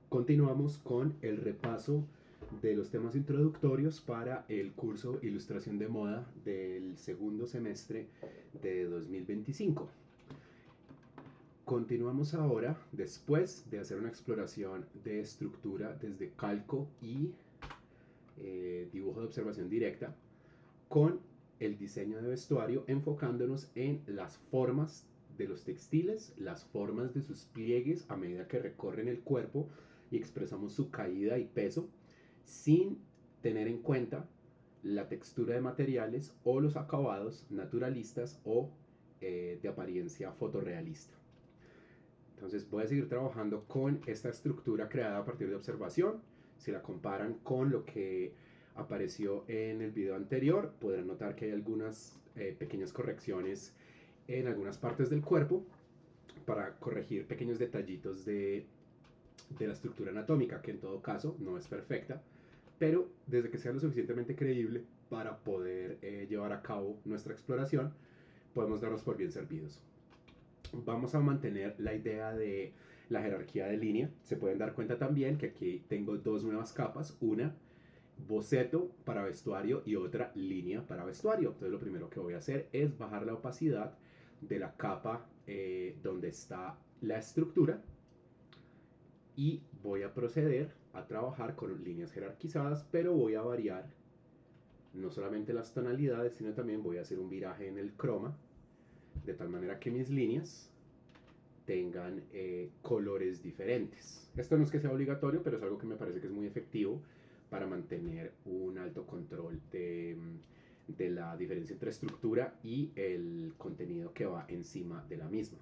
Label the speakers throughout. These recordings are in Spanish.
Speaker 1: Continuamos con el repaso de los temas introductorios para el curso Ilustración de Moda del segundo semestre de 2025. Continuamos ahora, después de hacer una exploración de estructura desde calco y dibujo de observación directa, con el diseño de vestuario, enfocándonos en las formas de los textiles, las formas de sus pliegues a medida que recorren el cuerpo y expresamos su caída y peso, sin tener en cuenta la textura de materiales o los acabados naturalistas o de apariencia fotorrealista. Entonces voy a seguir trabajando con esta estructura creada a partir de observación. Si la comparan con lo que apareció en el video anterior, podrán notar que hay algunas pequeñas correcciones en algunas partes del cuerpo para corregir pequeños detallitos de la estructura anatómica, que en todo caso no es perfecta, pero desde que sea lo suficientemente creíble para poder llevar a cabo nuestra exploración, podemos darnos por bien servidos. Vamos a mantener la idea de la jerarquía de línea. Se pueden dar cuenta también que aquí tengo dos nuevas capas, una boceto para vestuario y otra línea para vestuario. Entonces lo primero que voy a hacer es bajar la opacidad de la capa donde está la estructura y voy a proceder a trabajar con líneas jerarquizadas, pero voy a variar no solamente las tonalidades, sino también voy a hacer un viraje en el croma, de tal manera que mis líneas tengan colores diferentes. Esto no es que sea obligatorio, pero es algo que me parece que es muy efectivo para mantener un alto control de la diferencia entre estructura y el contenido que va encima de la misma.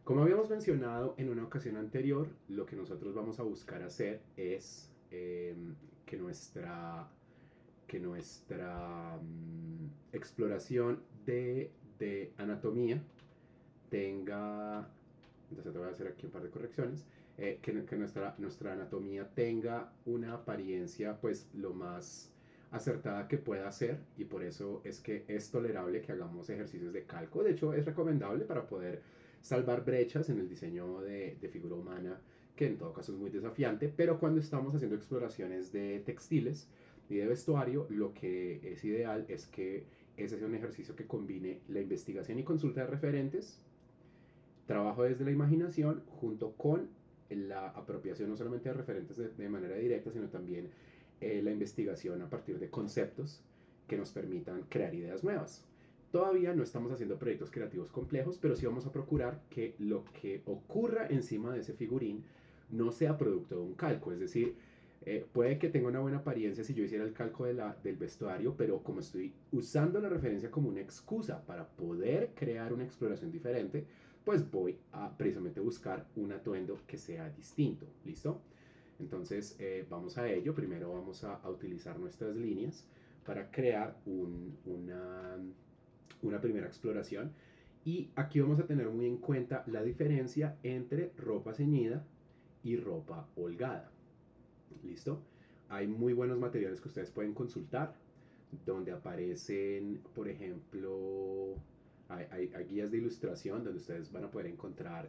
Speaker 1: Como habíamos mencionado en una ocasión anterior, lo que nosotros vamos a buscar hacer es que nuestra exploración de anatomía tenga, entonces te voy a hacer aquí un par de correcciones, que nuestra anatomía tenga una apariencia pues lo más acertada que pueda ser, y por eso es que es tolerable que hagamos ejercicios de calco. De hecho es recomendable para poder salvar brechas en el diseño de figura humana, que en todo caso es muy desafiante, pero cuando estamos haciendo exploraciones de textiles y de vestuario, lo que es ideal es que ese sea un ejercicio que combine la investigación y consulta de referentes, trabajo desde la imaginación, junto con la apropiación no solamente de referentes de manera directa, sino también la investigación a partir de conceptos que nos permitan crear ideas nuevas. Todavía no estamos haciendo proyectos creativos complejos, pero sí vamos a procurar que lo que ocurra encima de ese figurín no sea producto de un calco. Es decir, puede que tenga una buena apariencia si yo hiciera el calco del vestuario, pero como estoy usando la referencia como una excusa para poder crear una exploración diferente, pues voy a precisamente buscar un atuendo que sea distinto. ¿Listo? Entonces vamos a ello. Primero vamos a utilizar nuestras líneas para crear una primera exploración. Y aquí vamos a tener muy en cuenta la diferencia entre ropa ceñida y ropa holgada. ¿Listo? Hay muy buenos materiales que ustedes pueden consultar, donde aparecen, por ejemplo, hay guías de ilustración donde ustedes van a poder encontrar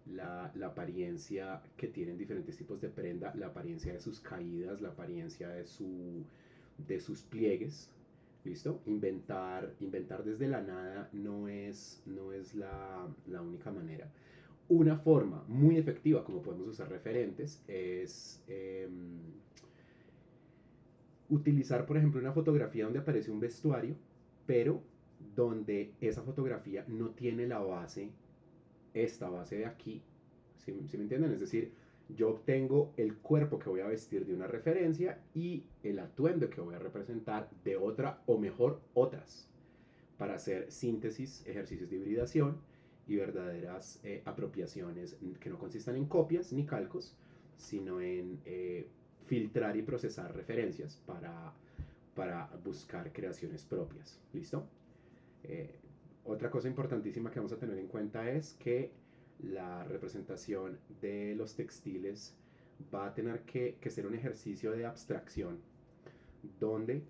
Speaker 1: la apariencia que tienen diferentes tipos de prenda, la apariencia de sus caídas, la apariencia de sus pliegues. ¿Listo? Inventar desde la nada no es la única manera. Una forma muy efectiva como podemos usar referentes es utilizar, por ejemplo, una fotografía donde aparece un vestuario, pero donde esa fotografía no tiene la base, esta base de aquí. ¿Sí me entienden? Es decir, yo obtengo el cuerpo que voy a vestir de una referencia y el atuendo que voy a representar de otra, o mejor, otras, para hacer síntesis, ejercicios de hibridación y verdaderas apropiaciones que no consistan en copias ni calcos, sino en filtrar y procesar referencias para buscar creaciones propias. ¿Listo? Eh, Otra cosa importantísima que vamos a tener en cuenta es que la representación de los textiles va a tener que ser un ejercicio de abstracción, donde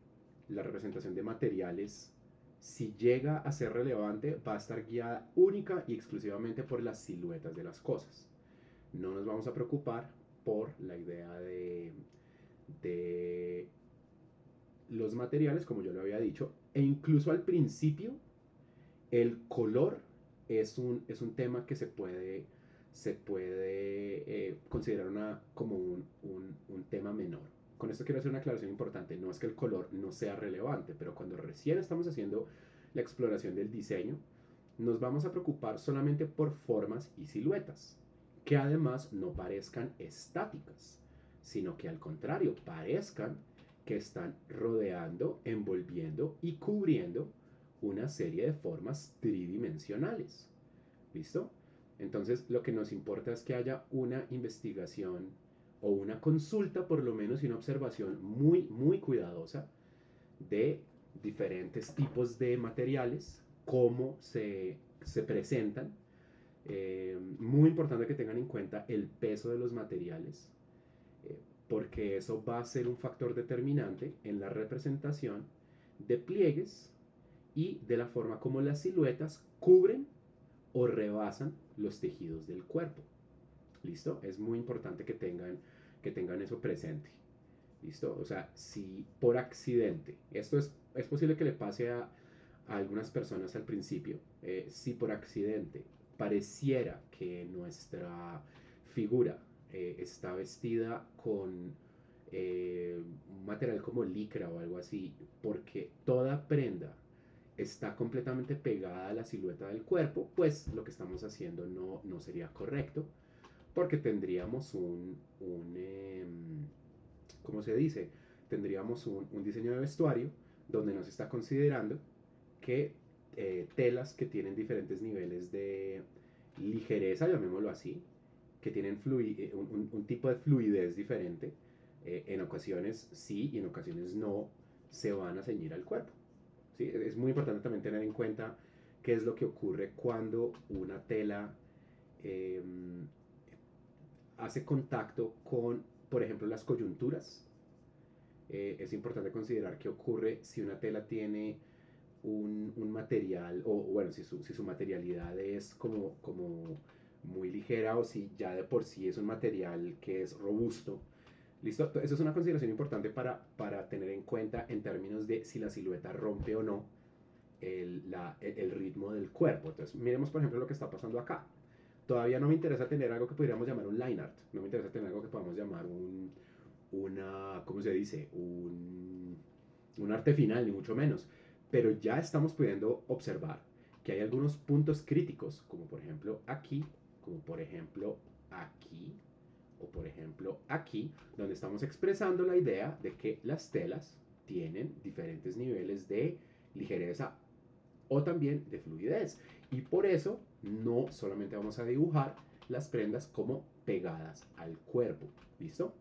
Speaker 1: la representación de materiales, si llega a ser relevante, va a estar guiada única y exclusivamente por las siluetas de las cosas. No nos vamos a preocupar por la idea de los materiales, como yo lo había dicho, e incluso al principio el color es un tema que se puede considerar como un tema menor. Con esto quiero hacer una aclaración importante. No es que el color no sea relevante, pero cuando recién estamos haciendo la exploración del diseño, nos vamos a preocupar solamente por formas y siluetas, que además no parezcan estáticas, sino que al contrario, parezcan que están rodeando, envolviendo y cubriendo una serie de formas tridimensionales. ¿Listo? Entonces, lo que nos importa es que haya una investigación o una consulta, por lo menos, y una observación muy, muy cuidadosa de diferentes tipos de materiales, cómo se presentan. Muy importante que tengan en cuenta el peso de los materiales, porque eso va a ser un factor determinante en la representación de pliegues y de la forma como las siluetas cubren o rebasan los tejidos del cuerpo. ¿Listo? Es muy importante que tengan eso presente. ¿Listo? O sea, si por accidente, esto es posible que le pase a algunas personas al principio, si por accidente pareciera que nuestra figura está vestida con un material como licra o algo así, porque toda prenda está completamente pegada a la silueta del cuerpo, pues lo que estamos haciendo no sería correcto, porque tendríamos ¿cómo se dice? Tendríamos un diseño de vestuario donde nos está considerando que telas que tienen diferentes niveles de ligereza, llamémoslo así, que tienen un tipo de fluidez diferente, en ocasiones sí y en ocasiones no se van a ceñir al cuerpo. ¿Sí? Es muy importante también tener en cuenta qué es lo que ocurre cuando una tela eh, hace contacto con, por ejemplo, las coyunturas. Es importante considerar qué ocurre si una tela tiene un material, o bueno, si su materialidad es como muy ligera, o si ya de por sí es un material que es robusto. ¿Listo? Eso es una consideración importante para tener en cuenta en términos de si la silueta rompe o no el ritmo del cuerpo. Entonces, miremos por ejemplo lo que está pasando acá. Todavía no me interesa tener algo que pudiéramos llamar un line art. No me interesa tener algo que podamos llamar ¿cómo se dice? Un arte final, ni mucho menos. Pero ya estamos pudiendo observar que hay algunos puntos críticos, como por ejemplo aquí, como por ejemplo aquí, o por ejemplo aquí, donde estamos expresando la idea de que las telas tienen diferentes niveles de ligereza o también de fluidez. Y por eso no solamente vamos a dibujar las prendas como pegadas al cuerpo. ¿Listo?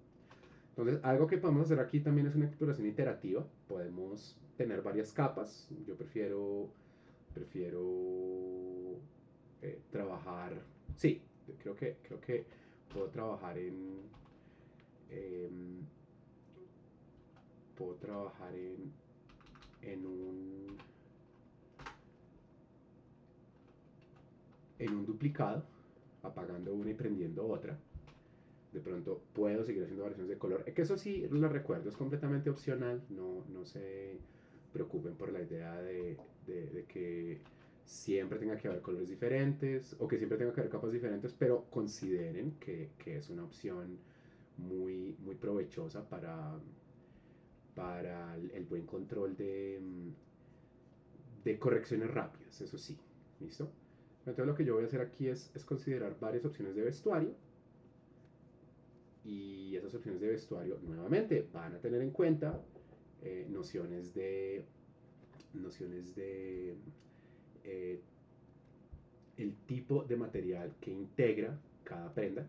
Speaker 1: Entonces, algo que podemos hacer aquí también es una exploración iterativa. Podemos tener varias capas. Yo prefiero trabajar. Sí, creo que puedo trabajar em, puedo trabajar en un en un duplicado, apagando una y prendiendo otra. De pronto puedo seguir haciendo variaciones de color. Que eso sí, lo recuerdo, es completamente opcional. No se preocupen por la idea de que siempre tenga que haber colores diferentes o que siempre tenga que haber capas diferentes, pero consideren que es una opción muy, muy provechosa para el buen control de correcciones rápidas, eso sí. ¿Listo? Entonces lo que yo voy a hacer aquí es considerar varias opciones de vestuario, y esas opciones de vestuario nuevamente van a tener en cuenta nociones de eh, el tipo de material que integra cada prenda.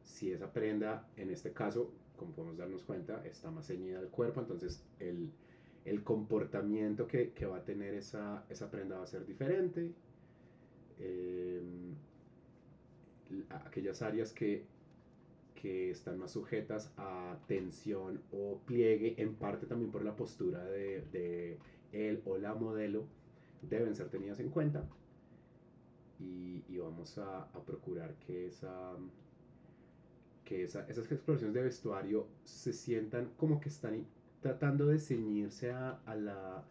Speaker 1: Si esa prenda, en este caso, como podemos darnos cuenta, está más ceñida al cuerpo, entonces el comportamiento que va a tener esa prenda va a ser diferente. Eh, Aquellas áreas que están más sujetas a tensión o pliegue, en parte también por la postura de él o la modelo, deben ser tenidas en cuenta, y vamos a procurar que esas exploraciones de vestuario se sientan como que están tratando de ceñirse a la,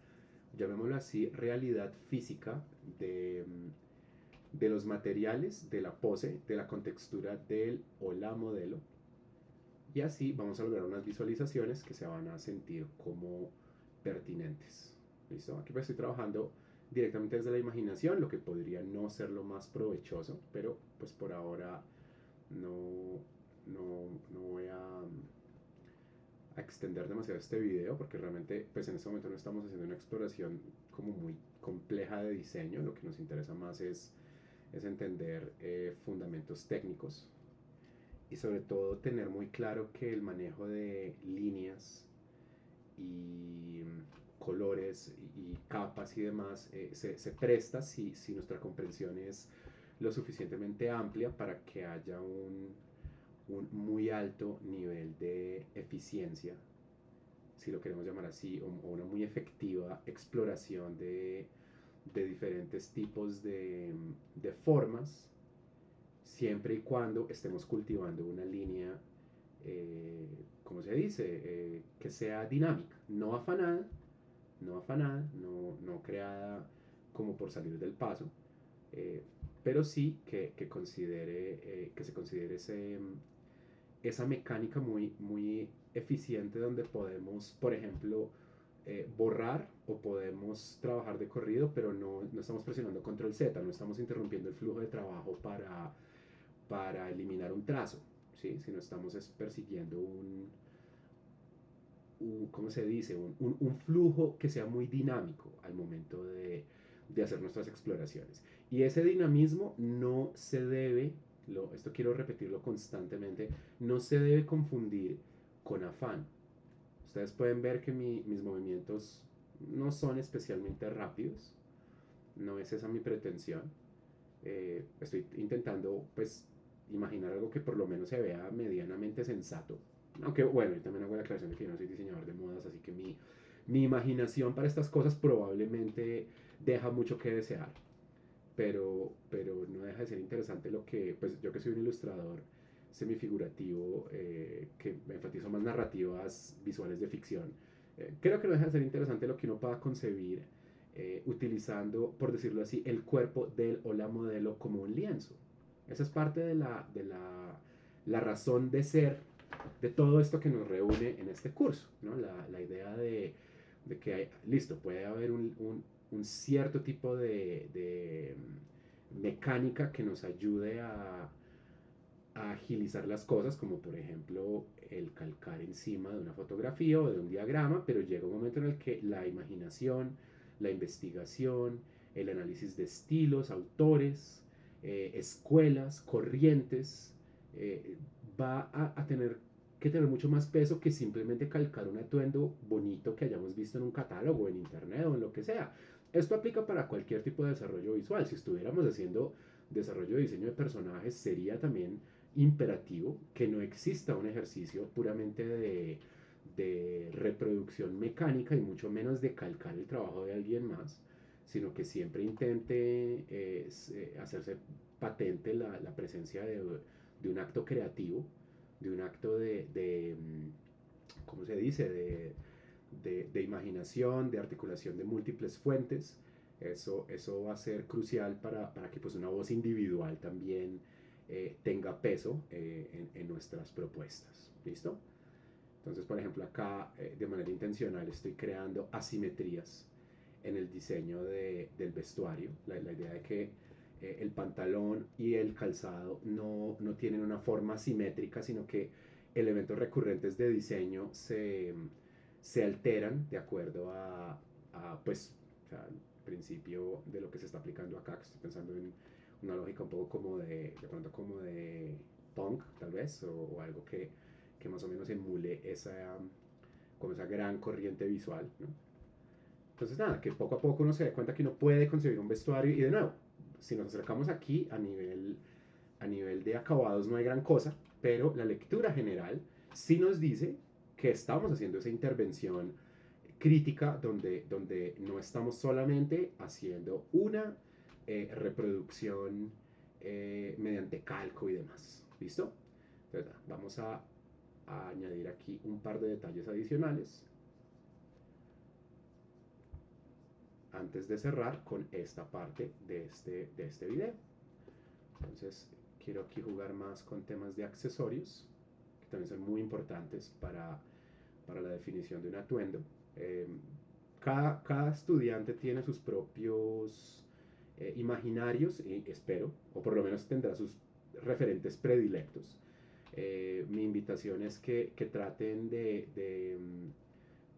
Speaker 1: llamémoslo así, realidad física de los materiales, de la pose, de la contextura del o la modelo. Y así vamos a lograr unas visualizaciones que se van a sentir como pertinentes. ¿Listo? Aquí pues estoy trabajando directamente desde la imaginación, lo que podría no ser lo más provechoso, pero pues por ahora no, no voy a extender demasiado este video porque realmente pues en este momento no estamos haciendo una exploración como muy compleja de diseño. Lo que nos interesa más es entender fundamentos técnicos y sobre todo tener muy claro que el manejo de líneas y colores y capas y demás se presta si nuestra comprensión es lo suficientemente amplia para que haya un muy alto nivel de eficiencia, si lo queremos llamar así, o una muy efectiva exploración de diferentes tipos de formas, siempre y cuando estemos cultivando una línea, ¿cómo se dice? Que sea dinámica, no afanada, no creada como por salir del paso, eh, pero sí que se considere esa mecánica muy eficiente donde podemos, por ejemplo, borrar o podemos trabajar de corrido, pero no estamos presionando control Z, no estamos interrumpiendo el flujo de trabajo para eliminar un trazo, ¿sí? Sino estamos persiguiendo ¿cómo se dice? Un flujo que sea muy dinámico al momento de hacer nuestras exploraciones. Y ese dinamismo no se debe, esto quiero repetirlo constantemente, no se debe confundir con afán. Ustedes pueden ver que mis movimientos no son especialmente rápidos, no es esa mi pretensión. Estoy intentando pues imaginar algo que por lo menos se vea medianamente sensato. Aunque bueno, yo también hago la aclaración de que yo no soy diseñador de modas, así que mi imaginación para estas cosas probablemente deja mucho que desear. Pero no deja de ser interesante lo que, pues yo que soy un ilustrador semifigurativo, que me enfatizo más narrativas visuales de ficción, creo que no deja de ser interesante lo que uno pueda concebir utilizando, por decirlo así, el cuerpo del o la modelo como un lienzo. Esa es parte la razón de ser de todo esto que nos reúne en este curso, ¿no? La idea de que, listo, puede haber un cierto tipo de mecánica que nos ayude a agilizar las cosas, como por ejemplo el calcar encima de una fotografía o de un diagrama, pero llega un momento en el que la imaginación, la investigación, el análisis de estilos, autores, escuelas, corrientes, va tener que tener mucho más peso que simplemente calcar un atuendo bonito que hayamos visto en un catálogo, en internet o en lo que sea. Esto aplica para cualquier tipo de desarrollo visual. Si estuviéramos haciendo desarrollo de diseño de personajes, sería también imperativo que no exista un ejercicio puramente de reproducción mecánica y mucho menos de calcar el trabajo de alguien más, sino que siempre intente hacerse patente la presencia de un acto creativo, de un acto ¿cómo se dice? De imaginación, de articulación de múltiples fuentes. Eso va a ser crucial para que pues, una voz individual también tenga peso en nuestras propuestas. ¿Listo? Entonces, por ejemplo, acá de manera intencional estoy creando asimetrías en el diseño del vestuario. La idea de que el pantalón y el calzado no tienen una forma simétrica, sino que elementos recurrentes de diseño se alteran de acuerdo pues, o sea, el principio de lo que se está aplicando acá, que estoy pensando en una lógica un poco como de pronto como de punk, tal vez, o algo que más o menos emule como esa gran corriente visual, ¿no? Entonces, nada, que poco a poco uno se da cuenta que uno puede concebir un vestuario y de nuevo, si nos acercamos aquí a nivel de acabados no hay gran cosa, pero la lectura general sí nos dice que estamos haciendo esa intervención crítica donde no estamos solamente haciendo una reproducción mediante calco y demás. ¿Listo? Entonces, vamos a añadir aquí un par de detalles adicionales antes de cerrar con esta parte de este video. Entonces, quiero aquí jugar más con temas de accesorios, que también son muy importantes para la definición de un atuendo. Eh, cada estudiante tiene sus propios imaginarios, y espero, o por lo menos tendrá sus referentes predilectos. Mi invitación es que traten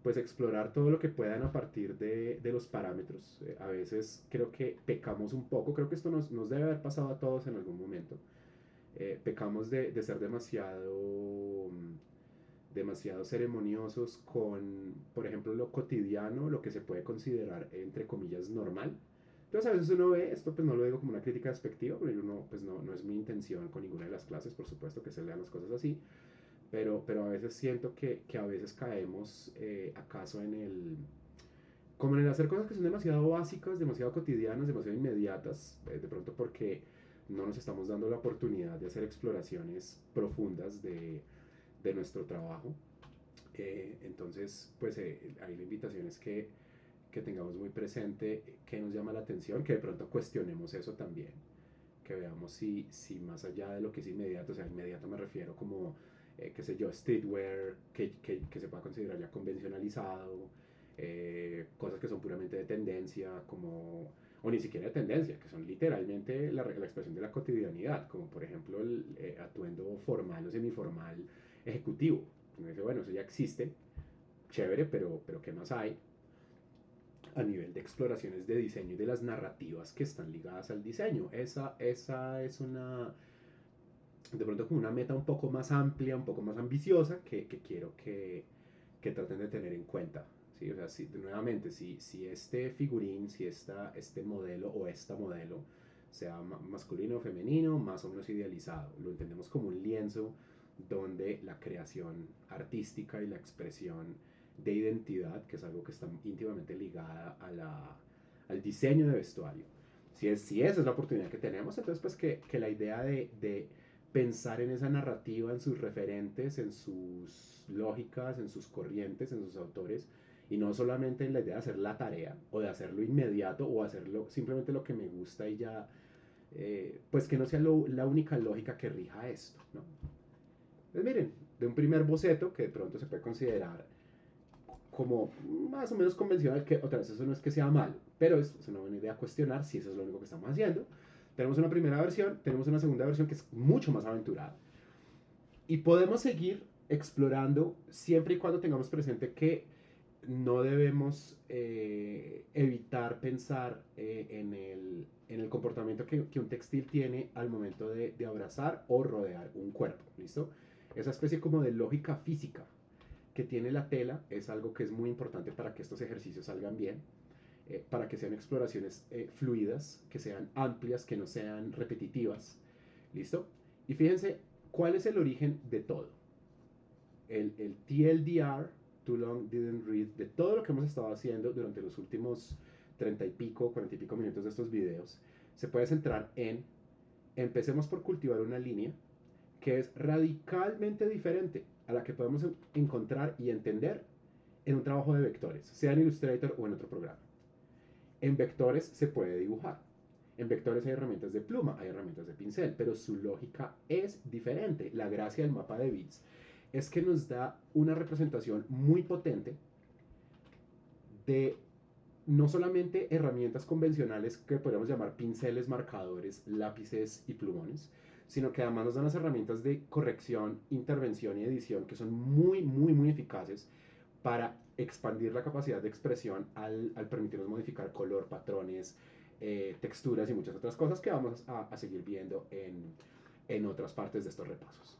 Speaker 1: pues explorar todo lo que puedan a partir de los parámetros. A veces creo que pecamos un poco, creo que esto nos debe haber pasado a todos en algún momento. Pecamos de ser demasiado ceremoniosos con, por ejemplo, lo cotidiano, lo que se puede considerar, entre comillas, normal. Entonces a veces uno ve esto, pues no lo digo como una crítica despectiva, porque uno, pues no es mi intención con ninguna de las clases, por supuesto que se lean las cosas así, pero a veces siento que a veces caemos acaso como en el hacer cosas que son demasiado básicas, demasiado cotidianas, demasiado inmediatas, de pronto porque no nos estamos dando la oportunidad de hacer exploraciones profundas de nuestro trabajo. Entonces, pues ahí la invitación es que tengamos muy presente qué nos llama la atención, que de pronto cuestionemos eso también, que veamos si más allá de lo que es inmediato, o sea, inmediato me refiero como, qué sé yo, streetwear, que se pueda considerar ya convencionalizado, cosas que son puramente de tendencia, como, o ni siquiera de tendencia, que son literalmente la expresión de la cotidianidad, como por ejemplo el atuendo formal o semiformal ejecutivo. Uno dice, bueno, eso ya existe, chévere, pero ¿qué más hay? A nivel de exploraciones de diseño y de las narrativas que están ligadas al diseño. Esa es de pronto como una meta un poco más amplia, un poco más ambiciosa, que quiero que traten de tener en cuenta. ¿Sí? O sea, nuevamente, si este figurín, si este modelo o esta modelo, sea masculino o femenino, más o menos idealizado, lo entendemos como un lienzo donde la creación artística y la expresión de identidad, que es algo que está íntimamente ligada al diseño de vestuario. Si esa es la oportunidad que tenemos, entonces pues que la idea de pensar en esa narrativa, en sus referentes, en sus lógicas, en sus corrientes, en sus autores, y no solamente en la idea de hacer la tarea o de hacerlo inmediato o hacerlo simplemente lo que me gusta y ya, pues que no sea la única lógica que rija esto, ¿no? Pues miren, de un primer boceto que de pronto se puede considerar como más o menos convencional, que otra vez eso no es que sea malo, pero es una buena idea cuestionar si eso es lo único que estamos haciendo. Tenemos una primera versión, tenemos una segunda versión que es mucho más aventurada y podemos seguir explorando siempre y cuando tengamos presente que no debemos evitar pensar en el comportamiento que un textil tiene al momento de abrazar o rodear un cuerpo, ¿listo? Esa especie como de lógica física que tiene la tela es algo que es muy importante para que estos ejercicios salgan bien, para que sean exploraciones fluidas, que sean amplias, que no sean repetitivas. ¿Listo? Y fíjense cuál es el origen de todo. El TLDR, Too Long Didn't Read, de todo lo que hemos estado haciendo durante los últimos 30 y pico, 40 y pico minutos de estos videos, se puede centrar en empecemos por cultivar una línea que es radicalmente diferente a la que podemos encontrar y entender en un trabajo de vectores, sea en Illustrator o en otro programa. En vectores se puede dibujar. En vectores hay herramientas de pluma, hay herramientas de pincel, pero su lógica es diferente. La gracia del mapa de bits es que nos da una representación muy potente de no solamente herramientas convencionales que podríamos llamar pinceles, marcadores, lápices y plumones, sino que además nos dan las herramientas de corrección, intervención y edición que son muy eficaces para expandir la capacidad de expresión al permitirnos modificar color, patrones, texturas y muchas otras cosas que vamos a seguir viendo en otras partes de estos repasos.